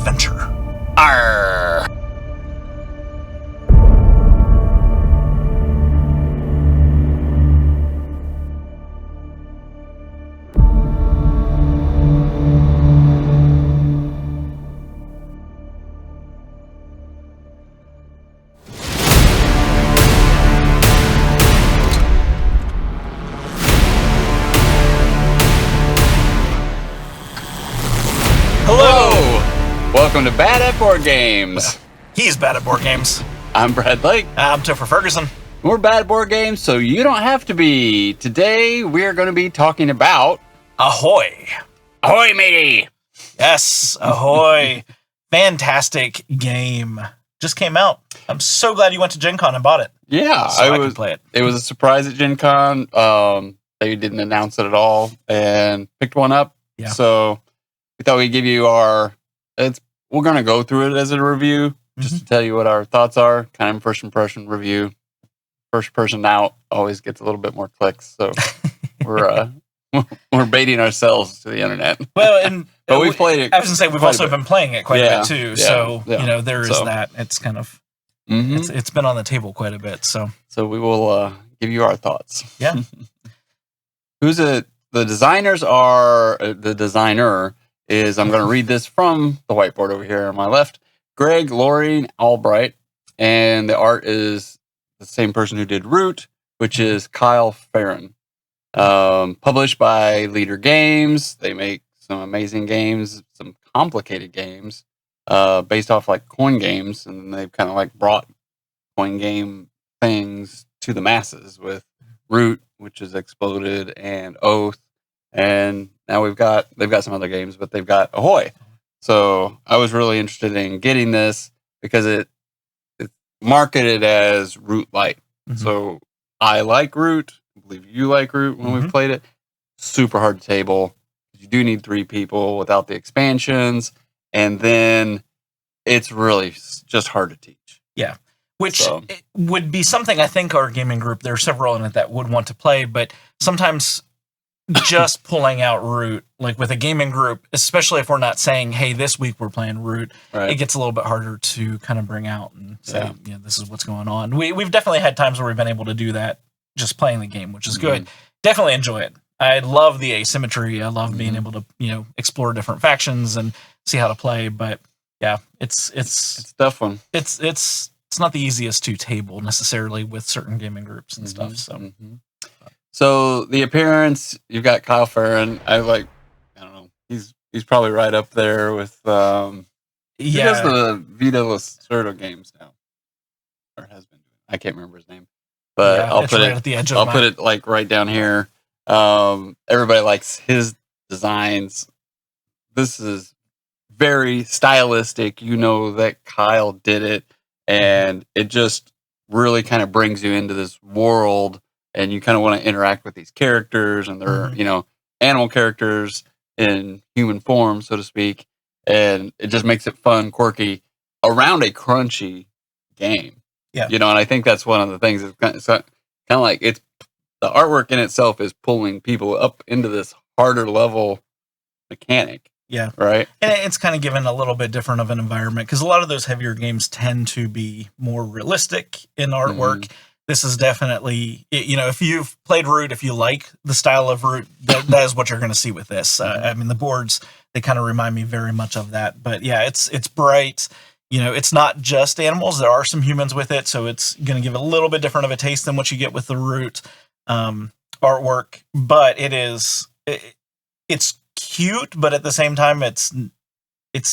adventure. Arr! Welcome to Bad at Board Games. He's bad at board games. I'm Brad Lake. I'm Topher Ferguson. We're bad at board games, so you don't have to be. Today, we're going to be talking about... Ahoy. Ahoy, matey! Yes, Ahoy. Fantastic game. Just came out. I'm so glad you went to Gen Con and bought it. Yeah, so I could play it. It was a surprise at Gen Con. They didn't announce it at all, and picked one up. Yeah. So we thought we'd give you our... We're going to go through it as a review, just to tell you what our thoughts are. Kind of first impression review. First person out always gets a little bit more clicks, so we're baiting ourselves to the internet. Well, but we played it. I was going to say we've also been playing it quite a bit too. So there is that. It's kind of it's been on the table quite a bit. So we will give you our thoughts. Yeah. The designers are the designer. I'm going to read this from the whiteboard over here on my left. Greg Loring Albright. And the art is the same person who did Root, which is Kyle Farron. Published by Leader Games. They make some amazing games, some complicated games, based off like coin games. And they've kind of like brought coin game things to the masses with Root, which is Exploded, and Oath. And now they've got some other games, but they've got Ahoy. So I was really interested in getting this because it's marketed as Root Light. Mm-hmm. So I like Root. I believe you like Root when we've played it. Super hard to table. You do need 3 people without the expansions. And then it's really just hard to teach. Yeah. Which would be something I think our gaming group, there are several in it that would want to play, but sometimes just pulling out Root, like with a gaming group, especially if we're not saying, hey, this week we're playing Root, it gets a little bit harder to kind of bring out and say, this is what's going on. We've definitely had times where we've been able to do that just playing the game, which is good. Definitely enjoy it. I love the asymmetry. I love being able to, explore different factions and see how to play. But yeah, it's a tough one. It's not the easiest to table necessarily with certain gaming groups and stuff. So. So the appearance, you've got Kyle Farron. I don't know. He's probably right up there with he does the Vita Lacerda games now. Or has been. I can't remember his name. But I'll put it at the edge of put it like right down here. Everybody likes his designs. This is very stylistic. You know that Kyle did it, and it just really kind of brings you into this world. And you kind of want to interact with these characters, and they're, animal characters in human form, so to speak. And it just makes it fun, quirky, around a crunchy game. Yeah. And I think that's one of the things. It's kind of like the artwork in itself is pulling people up into this harder level mechanic. Yeah. Right. And it's kind of given a little bit different of an environment because a lot of those heavier games tend to be more realistic in artwork. This is definitely, if you've played Root, if you like the style of Root, that is what you're going to see with this. I mean, the boards, they kind of remind me very much of that. But yeah, it's bright. It's not just animals. There are some humans with it. So it's going to give it a little bit different of a taste than what you get with the Root artwork. But it's cute, but at the same time, it's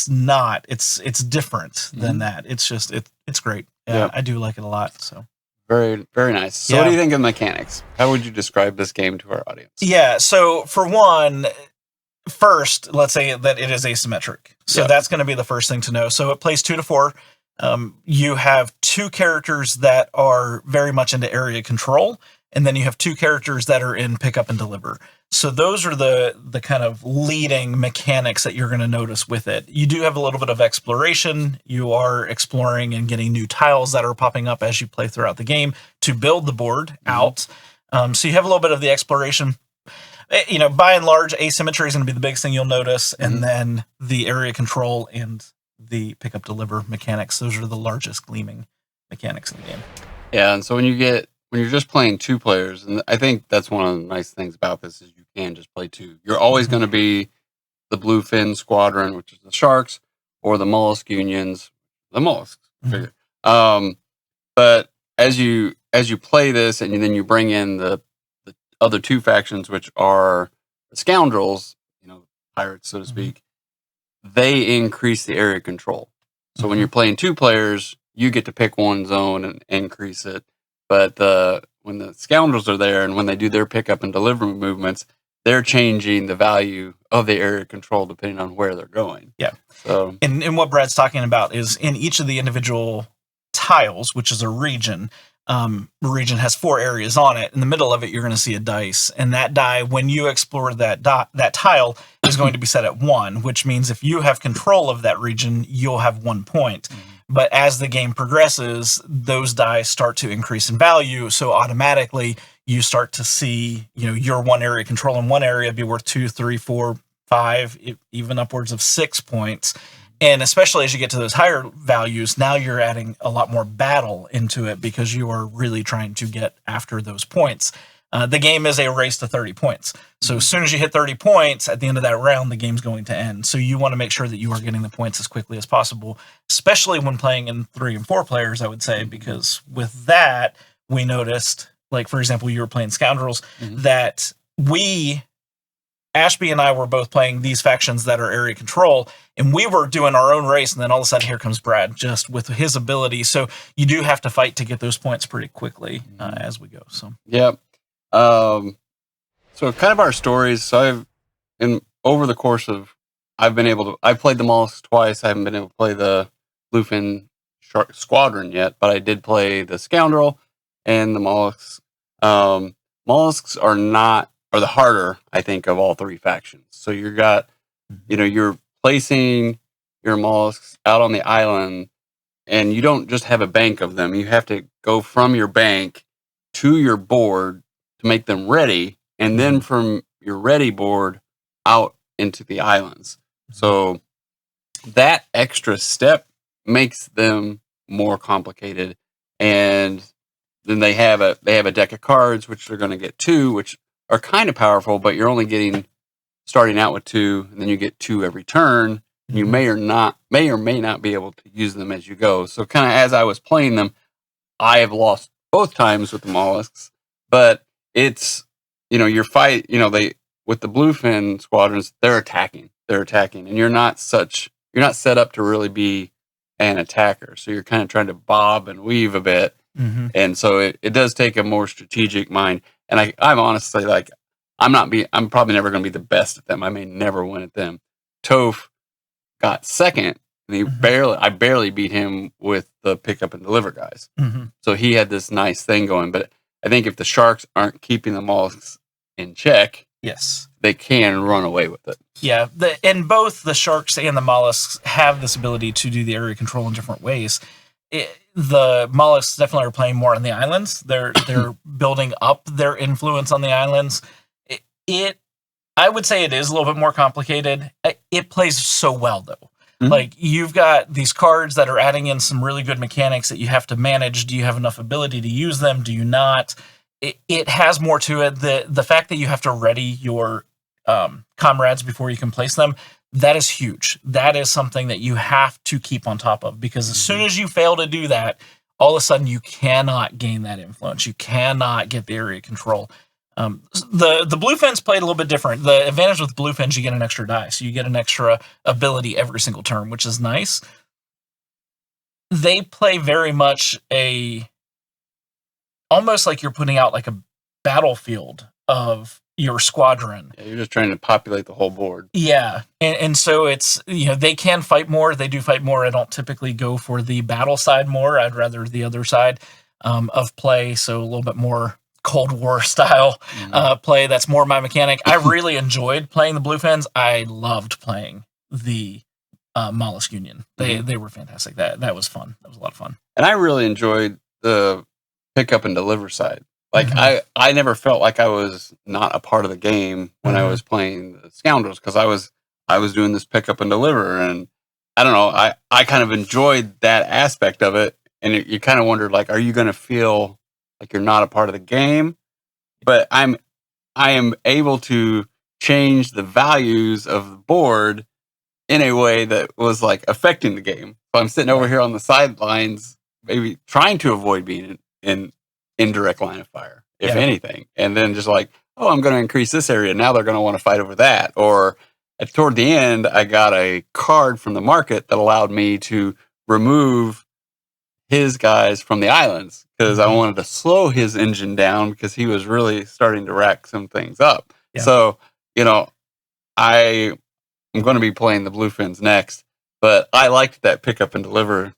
not. It's different than that. It's just, it's great. Yeah, I do like it a lot. So. Very, very nice. So what do you think of mechanics? How would you describe this game to our audience? Yeah, so for one, first, let's say that it is asymmetric. So that's going to be the first thing to know. So it plays 2 to 4. You have 2 characters that are very much into area control, and then you have 2 characters that are in pick up and deliver. So those are the kind of leading mechanics that you're going to notice with it. You do have a little bit of exploration. You are exploring and getting new tiles that are popping up as you play throughout the game to build the board out. So you have a little bit of the exploration. By and large, asymmetry is going to be the biggest thing you'll notice, and then the area control and the pick up deliver mechanics. Those are the largest gleaming mechanics in the game. Yeah, and so when you're just playing 2 players, and I think that's one of the nice things about this is you can just play 2. You're always going to be the Bluefin Squadron, which is the Sharks, or the Mollusk Unions, the Mollusks. But as you play this, and then you bring in the other 2 factions, which are the Scoundrels, pirates, so to speak, they increase the area control. So when you're playing 2 players, you get to pick one zone and increase it. But when the Scoundrels are there and when they do their pickup and deliver movements, they're changing the value of the area control depending on where they're going. Yeah. So, and what Brad's talking about is in each of the individual tiles, which is a region, the region has 4 areas on it. In the middle of it, you're going to see a dice. And that die, when you explore that tile, is going to be set at 1, which means if you have control of that region, you'll have 1 point. But as the game progresses, those die start to increase in value. So automatically, you start to see, your 1 area control in 1 area be worth 2, 3, 4, 5, even upwards of 6 points. And especially as you get to those higher values, now you're adding a lot more battle into it because you are really trying to get after those points. The game is a race to 30 points. So as soon as you hit 30 points, at the end of that round, the game's going to end. So you want to make sure that you are getting the points as quickly as possible, especially when playing in 3 and 4 players, I would say, because with that, we noticed, like, for example, you were playing Scoundrels, that Ashby and I were both playing these factions that are area control, and we were doing our own race, and then all of a sudden here comes Brad, just with his ability. So you do have to fight to get those points pretty quickly as we go. So yep. So kind of our stories. So over the course of, I've played the Mollusks twice. I haven't been able to play the Bluefin Shark Squadron yet, but I did play the Scoundrel and the Mollusks. Mollusks are the harder, I think, of all 3 factions. So you're placing your mollusks out on the island, and you don't just have a bank of them. You have to go from your bank to your board to make them ready, and then from your ready board out into the islands. So that extra step makes them more complicated. And then they have a deck of cards, which they're going to get 2, which are kind of powerful, but you're only starting out with 2, and then you get 2 every turn. And you may or may not be able to use them as you go. So kind of as I was playing them, I have lost both times with the mollusks, but it's, your fight, with the Bluefin Squadrons, they're attacking, and you're not set up to really be an attacker. So you're kind of trying to bob and weave a bit. And so it does take a more strategic mind. And I'm honestly I'm probably never going to be the best at them. I may never win at them. Toph got second, and I barely beat him with the pick up and deliver guys. So he had this nice thing going. But I think if the Sharks aren't keeping the mollusks in check, yes, they can run away with it. Yeah, and both the Sharks and the mollusks have this ability to do the area control in different ways. The mollusks definitely are playing more on the islands. They're building up their influence on the islands. I would say it is a little bit more complicated. It plays so well, though. Like, you've got these cards that are adding in some really good mechanics that you have to manage. Do you have enough ability to use them? Do you not? It has more to it. The fact that you have to ready your comrades before you can place them, that is huge. That is something that you have to keep on top of, because as soon as you fail to do that, all of a sudden you cannot gain that influence. You cannot get the area control. The Bluefins played a little bit different. The advantage with Bluefins, you get an extra die, so you get an extra ability every single turn, which is nice. They play very much almost like you're putting out like a battlefield of your squadron. Yeah, you're just trying to populate the whole board. Yeah, and so it's, they can fight more. They do fight more. I don't typically go for the battle side more. I'd rather the other side of play, so a little bit more Cold War style play. That's more my mechanic. I really enjoyed playing the Bluefins. I loved playing the Mollusk Union. They were fantastic. That was fun. That was a lot of fun. And I really enjoyed the pick up and deliver side. Like, I never felt like I was not a part of the game when I was playing the Scoundrels, because I was doing this pick up and deliver, and I don't know. I kind of enjoyed that aspect of it, and you kind of wondered, like, are you going to feel like you're not a part of the game? But I am able to change the values of the board in a way that was like affecting the game. So I'm sitting over here on the sidelines, maybe trying to avoid being in indirect line of fire, if anything, and then just like, oh, I'm going to increase this area. Now they're going to want to fight over that. Or toward the end, I got a card from the market that allowed me to remove his guys from the islands because I wanted to slow his engine down because he was really starting to rack some things up. Yeah. So, I'm going to be playing the Bluefins next, but I liked that pick up and deliver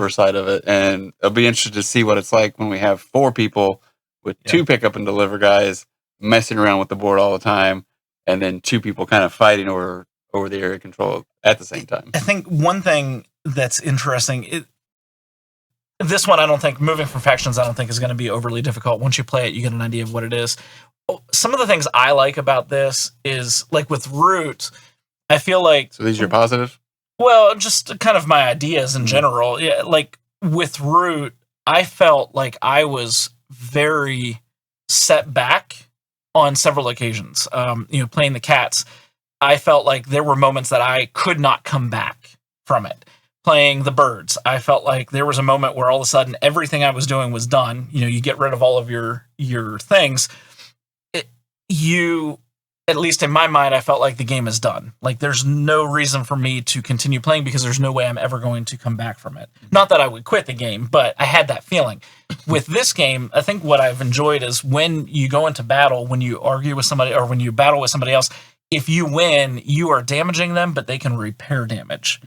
side of it. And I'll be interested to see what it's like when we have 4 people with 2 pick up and deliver guys messing around with the board all the time. And then 2 people kind of fighting over the area control at the same time. I think one thing that's interesting, this one, I don't think, moving from factions, I don't think is going to be overly difficult. Once you play it, you get an idea of what it is. Some of the things I like about this is, like with Root, I feel like... So these are your positives? Well, just kind of my ideas in general. Yeah, like with Root, I felt like I was very set back on several occasions. Playing the cats, I felt like there were moments that I could not come back from it. Playing the birds, I felt like there was a moment where all of a sudden everything I was doing was done. You get rid of all of your things. At least in my mind, I felt like the game is done. Like there's no reason for me to continue playing because there's no way I'm ever going to come back from it. Not that I would quit the game, but I had that feeling. With this game, I think what I've enjoyed is when you go into battle, when you argue with somebody or when you battle with somebody else, if you win, you are damaging them, but they can repair damage.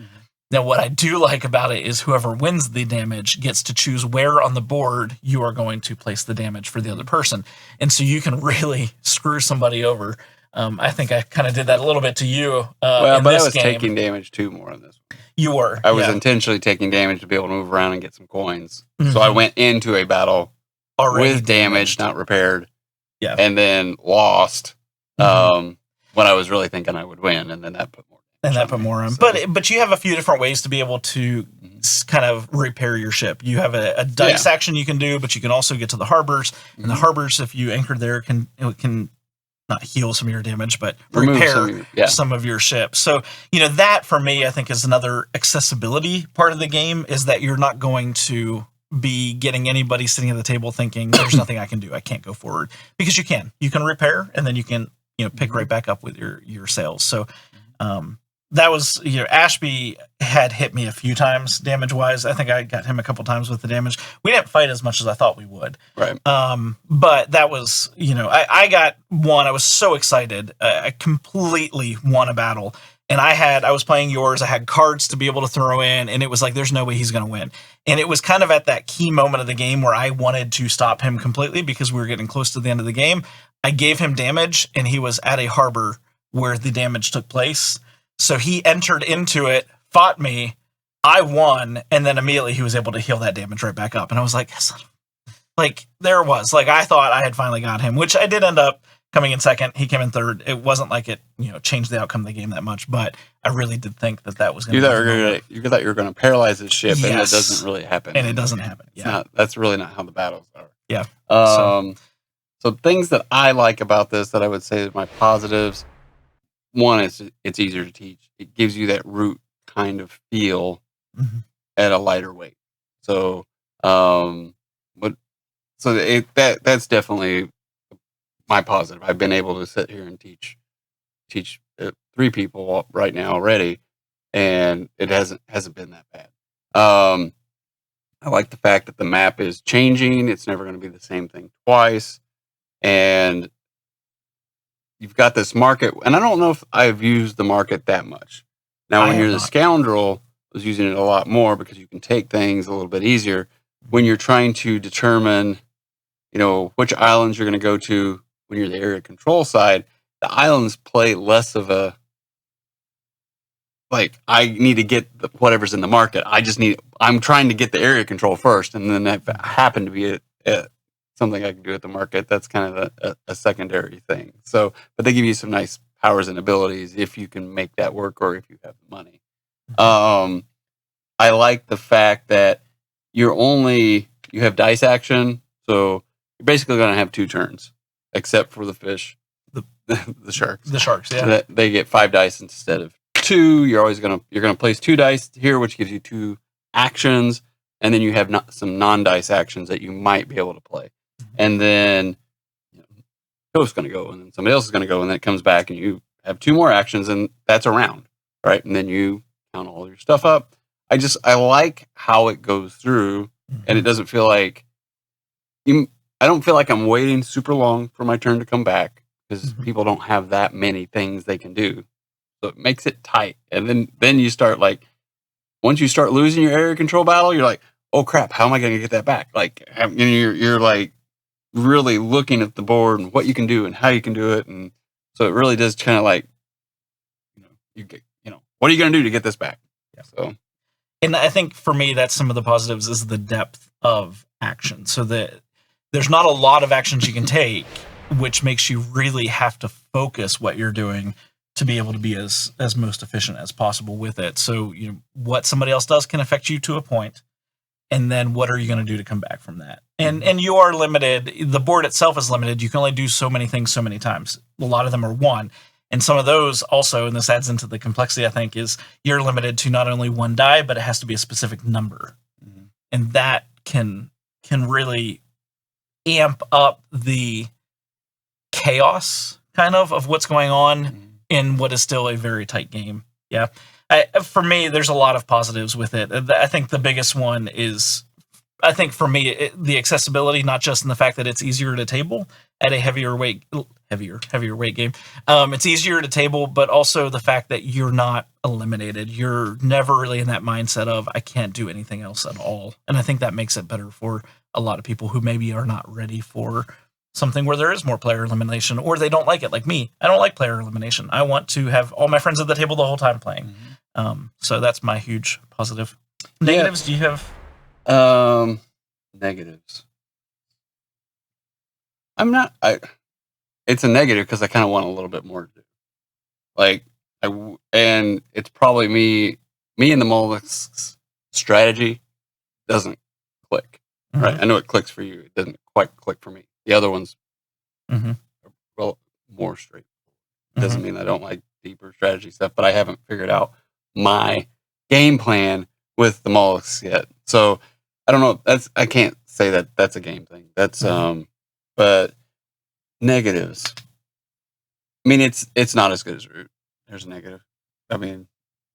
Now, what I do like about it is whoever wins the damage gets to choose where on the board you are going to place the damage for the other person. And so you can really screw somebody over. I think I kind of did that a little bit to you. But I was taking damage too more on this one. You were. I was intentionally taking damage to be able to move around and get some coins. So I went into a battle already with damage, not repaired. Yeah. And then lost when I was really thinking I would win. And then that put more. On. But you have a few different ways to be able to kind of repair your ship. You have a dice action you can do, but you can also get to the harbors. And the harbors, if you anchor there, can not heal some of your damage, but repair some of your ship. So, that for me, I think is another accessibility part of the game, is that you're not going to be getting anybody sitting at the table thinking there's nothing I can do. I can't go forward, because you can repair, and then you can, pick right back up with your sails. So, that was, Ashby had hit me a few times damage wise. I think I got him a couple times with the damage. We didn't fight as much as I thought we would. Right. But that was, I got one. I was so excited. I completely won a battle. And I was playing yours. I had cards to be able to throw in, and it was like, there's no way he's going to win. And it was kind of at that key moment of the game where I wanted to stop him completely because we were getting close to the end of the game. I gave him damage, and he was at a harbor where the damage took place. So he entered into it, fought me, I won, and then immediately he was able to heal that damage right back up. And I was like, there it was. Like, I thought I had finally got him, which I did end up coming in second. He came in third. It wasn't like it, changed the outcome of the game that much, but I really did think that was going to be. You thought you were going to paralyze his ship, and it doesn't really happen. And it doesn't happen. Yeah. That's really not how the battles are. Yeah. So things that I like about this that I would say are my positives. One is it's easier to teach. It gives you that Root kind of feel at a lighter weight. So, that's definitely my positive. I've been able to sit here and teach 3 people right now already, and it hasn't been that bad. I like the fact that the map is changing. It's never going to be the same thing twice, and you've got this market, and I don't know if I've used the market that much. Now, when you're the scoundrel, I was using it a lot more because you can take things a little bit easier. When you're trying to determine, which islands you're going to go to when you're the area control side, the islands play less of a, like, I need to get whatever's in the market. I'm trying to get the area control first, and then that happened to be something I can do at the market. That's kind of a secondary thing. So, but they give you some nice powers and abilities if you can make that work or if you have the money. I like the fact that you have dice action, so you're basically going to have 2 turns, except for the fish, the sharks. The sharks, yeah. So they get 5 dice instead of 2. You're gonna place 2 dice here, which gives you 2 actions, and then you have some non-dice actions that you might be able to play, and then Toph's going to go, and then somebody else is going to go, and then it comes back, and you have 2 more actions, and that's a round, right? And then you count all your stuff up. I like how it goes through, and it doesn't feel like I don't feel like I'm waiting super long for my turn to come back, because people don't have that many things they can do. So it makes it tight. And then you start once you start losing your area control battle, you're like, oh crap, how am I going to get that back? You're like really looking at the board and what you can do and how you can do it. And so it really does kind of what are you going to do to get this back? Yeah. So. And I think for me, that's some of the positives is the depth of action. So that there's not a lot of actions you can take, which makes you really have to focus what you're doing to be able to be as most efficient as possible with it. So what somebody else does can affect you to a point, and then what are you going to do to come back from that? And you are limited. The board itself is limited. You can only do so many things so many times. A lot of them are 1. And some of those also, and this adds into the complexity, I think, is you're limited to not only 1 die, but it has to be a specific number. And that can really amp up the chaos kind of what's going on in what is still a very tight game. Yeah. For me, there's a lot of positives with it. I think the biggest one is, for me, the accessibility, not just in the fact that it's easier to table at a heavier weight game. It's easier to table, but also the fact that you're not eliminated. You're never really in that mindset of, I can't do anything else at all. And I think that makes it better for a lot of people who maybe are not ready for something where there is more player elimination, or they don't like it. Like me, I don't like player elimination. I want to have all my friends at the table the whole time playing. So that's my huge positive. Negatives, do you have? Negatives. It's a negative because I kind of want a little bit more to do. And it's probably me and the mollusks strategy doesn't click. Right? I know it clicks for you. It doesn't quite click for me. The other ones are more straight. Doesn't mean I don't like deeper strategy stuff, but I haven't figured out my game plan with the mollusks yet. So I don't know. I can't say that that's a game thing. That's but negatives. I mean, it's not as good as Root. There's a negative. I mean,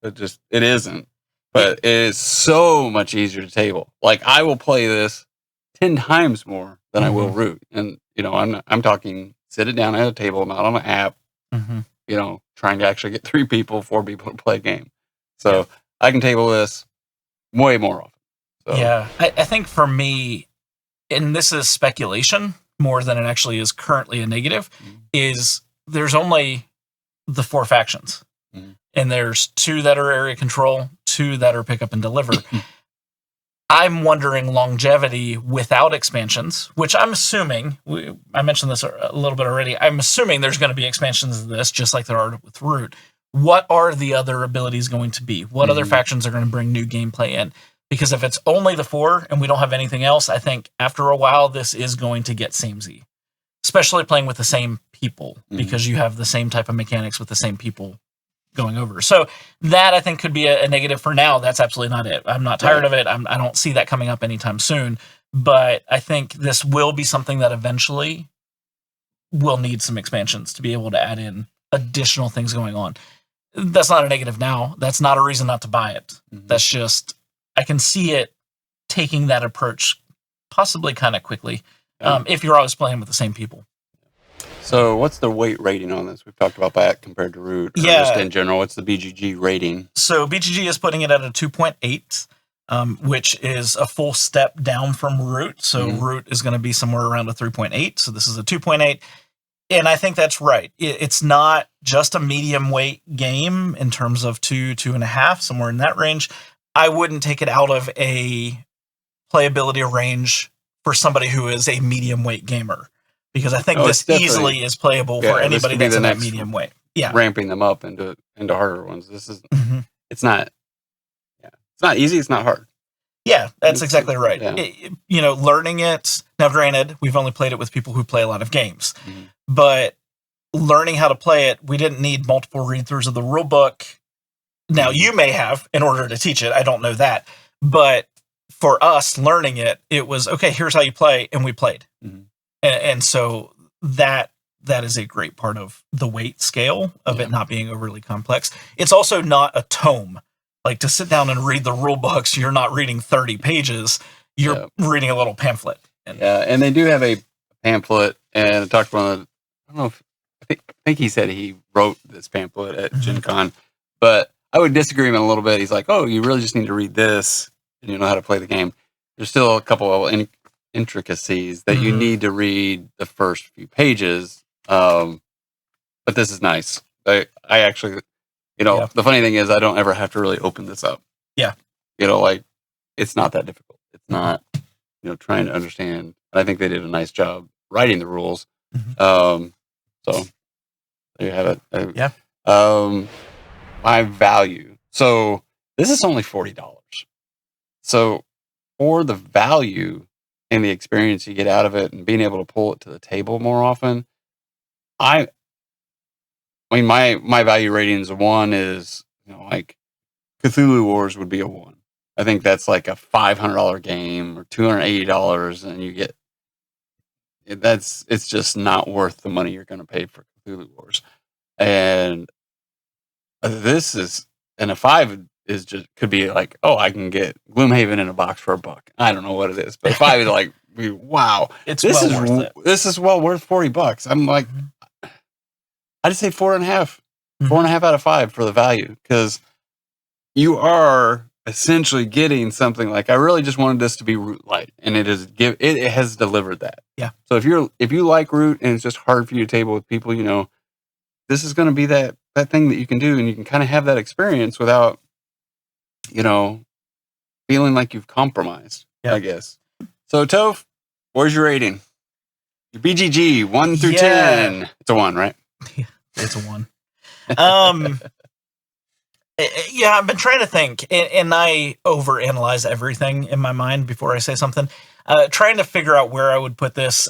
it isn't. But it is so much easier to table. Like, I will play this 10 times more than I will Root. And I'm talking sit it down at a table, not on an app. Trying to actually get 3 people, 4 people to play a game. So I can table this way more often. So. Yeah, I think for me, and this is speculation more than it actually is currently a negative, is there's only the 4 factions. And there's 2 that are area control, 2 that are pick up and deliver. I'm wondering longevity without expansions, which I'm assuming, I mentioned this a little bit already, I'm assuming there's going to be expansions of this, just like there are with Root. What are the other abilities going to be? What other factions are going to bring new gameplay in? Because if it's only the 4 and we don't have anything else, I think after a while this is going to get samey. Especially playing with the same people, because you have the same type of mechanics with the same people going over. So that I think could be a negative for now. That's absolutely not it. I'm not tired of it. I don't see that coming up anytime soon. But I think this will be something that eventually will need some expansions to be able to add in additional things going on. That's not a negative now. That's not a reason not to buy it. That's just, I can see it taking that approach possibly kind of quickly if you're always playing with the same people. So what's the weight rating on this? We've talked about that compared to Root. Just in general, what's the BGG rating? So BGG is putting it at a 2.8, which is a full step down from Root. So Root is going to be somewhere around a 3.8. So this is a 2.8. And I think that's right. It's not just a medium weight game in terms of 2.5, somewhere in that range. I wouldn't take it out of a playability range for somebody who is a medium weight gamer. Because I think this easily is playable for anybody that's in that medium weight. Ramping them up into harder ones. This is it's not not easy. It's not hard. Yeah, that's exactly right. Yeah. Learning it. Now, granted, we've only played it with people who play a lot of games, Mhm. but learning how to play it, we didn't need multiple read-throughs of the rule book. Now, you may have in order to teach it. I don't know that. But for us learning it, it was, okay, here's how you play, and we played. Mhm. And so that is a great part of the weight scale of it not being overly complex. It's also not a tome. Like, to sit down and read the rule books, you're not reading 30 pages. You're reading a little pamphlet. And they do have a pamphlet. And I talked to one of the, I don't know if, I think he said he wrote this pamphlet at Gen Con. But I would disagree with him a little bit. He's like, oh, you really just need to read this and you know how to play the game. There's still a couple of intricacies that you need to read the first few pages. But this is nice. I actually, the funny thing is I don't ever have to really open this up. Yeah. Like, it's not that difficult. It's not, trying to understand. And I think they did a nice job writing the rules. So there you have it. My value. So this is only $40. So for the value and the experience you get out of it and being able to pull it to the table more often, I mean, my value rating is a 1 is, like Cthulhu Wars would be a 1. I think that's like a $500 game or $280 and you get, it's just not worth the money you're going to pay for Cthulhu Wars. And this is, and a 5 is just, could be like, oh, I can get Gloomhaven in a box for $1. I don't know what it is, but 5 is like, wow, this is well worth $40. I'm like, I just say 4.5, 4.5 out of 5 for the value, because you are essentially getting something like, I really just wanted this to be Root Light, and it has delivered that. Yeah. So if you like Root and it's just hard for you to table with people, this is going to be that thing that you can do, and you can kind of have that experience without, feeling like you've compromised. I guess. So Toph, where's your rating? Your BGG 1 through 10. It's a 1, right? Yeah, it's a 1. I've been trying to think, and I overanalyze everything in my mind before I say something. Trying to figure out where I would put this.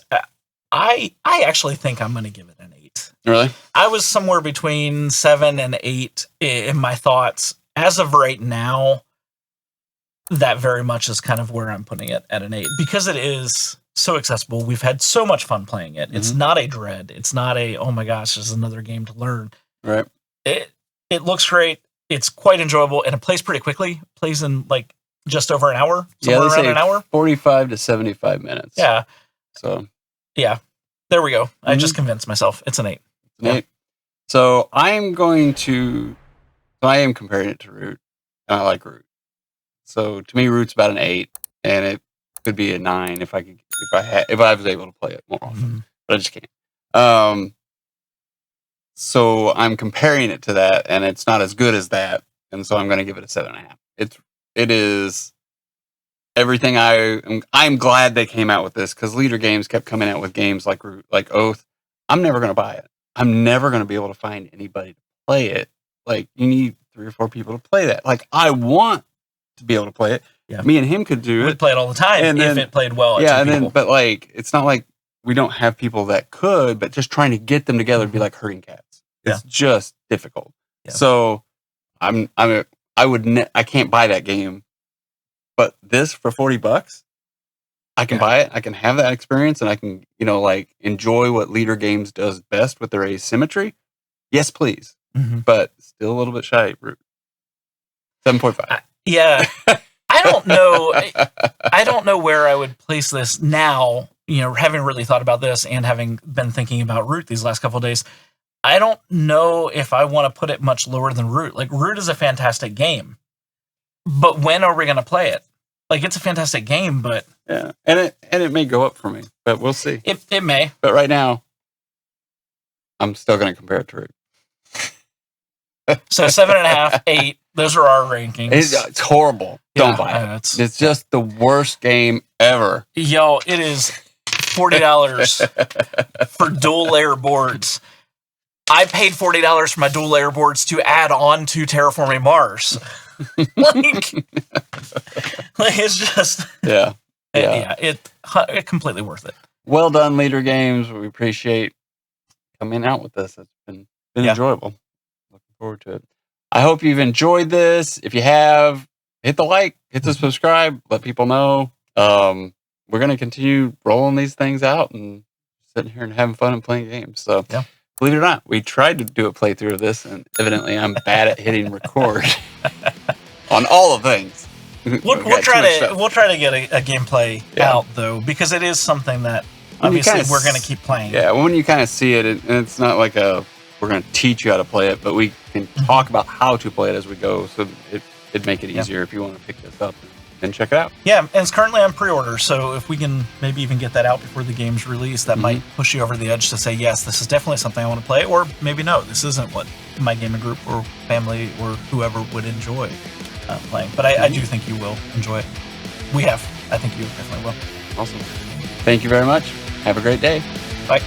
I actually think I'm going to give it an 8. Really? I was somewhere between 7 and 8 in my thoughts. As of right now, that very much is kind of where I'm putting it at an 8, because it is so accessible. We've had so much fun playing it. It's not a dread. It's not a, oh my gosh, this is another game to learn. Right. It looks great. It's quite enjoyable, and it plays pretty quickly. It plays in like just over an hour. Somewhere around an hour. 45 to 75 minutes. Yeah. So. Yeah. There we go. I just convinced myself. It's an 8. It's an 8. So I am comparing it to Root, and I like Root. So to me, Root's about an 8, and it could be a 9 if I was able to play it more often, but I just can't. So I'm comparing it to that, and it's not as good as that, and so I'm going to give it a 7.5. It is everything I'm glad they came out with this, because Leader Games kept coming out with games like Oath. I'm never going to buy it. I'm never going to be able to find anybody to play it. Like, you need 3 or 4 people to play that. Like, I want to be able to play it. Yeah. Me and him could do it. We'd play it all the time if it played well. But like, it's not like we don't have people that could, but just trying to get them together would be like herding cats. It's just difficult. Yeah. So I can't buy that game, but this for $40, I can buy it. I can have that experience, and I can, enjoy what Leader Games does best with their asymmetry. Yes, please. But still a little bit shy. 7.5. Yeah. I don't know. I don't know where I would place this now, having really thought about this and having been thinking about Root these last couple of days. I don't know if I want to put it much lower than Root. Like, Root is a fantastic game, but when are we going to play it? Like, it's a fantastic game, but yeah, and it may go up for me, but we'll see. It may. But right now, I'm still going to compare it to Root. So 7.5, 8. Those are our rankings. It's horrible. Don't buy it. It's just the worst game ever. Yo, it is $40 for dual layer boards. I paid $40 for my dual layer boards to add on to Terraforming Mars. like it's just Yeah. It completely worth it. Well done, Leader Games. We appreciate coming out with this. It's been enjoyable. Looking forward to it. I hope you've enjoyed this. If you have, hit the like, hit the subscribe, let people know. We're going to continue rolling these things out and sitting here and having fun and playing games. So, believe it or not, we tried to do a playthrough of this, and evidently I'm bad at hitting record on all the things. We'll try to get a gameplay out though, because it is something that obviously we're going to keep playing. Yeah, when you kind of see it, and it's not like we're going to teach you how to play it, but we can talk about how to play it as we go. So it'd make it easier if you want to pick this up and check it out. Yeah, and it's currently on pre-order, so if we can maybe even get that out before the game's release, that might push you over the edge to say, yes, this is definitely something I want to play, or maybe no, this isn't what my gaming group or family or whoever would enjoy playing. But I do think you will enjoy it. I think you definitely will. Awesome. Thank you very much. Have a great day. Bye.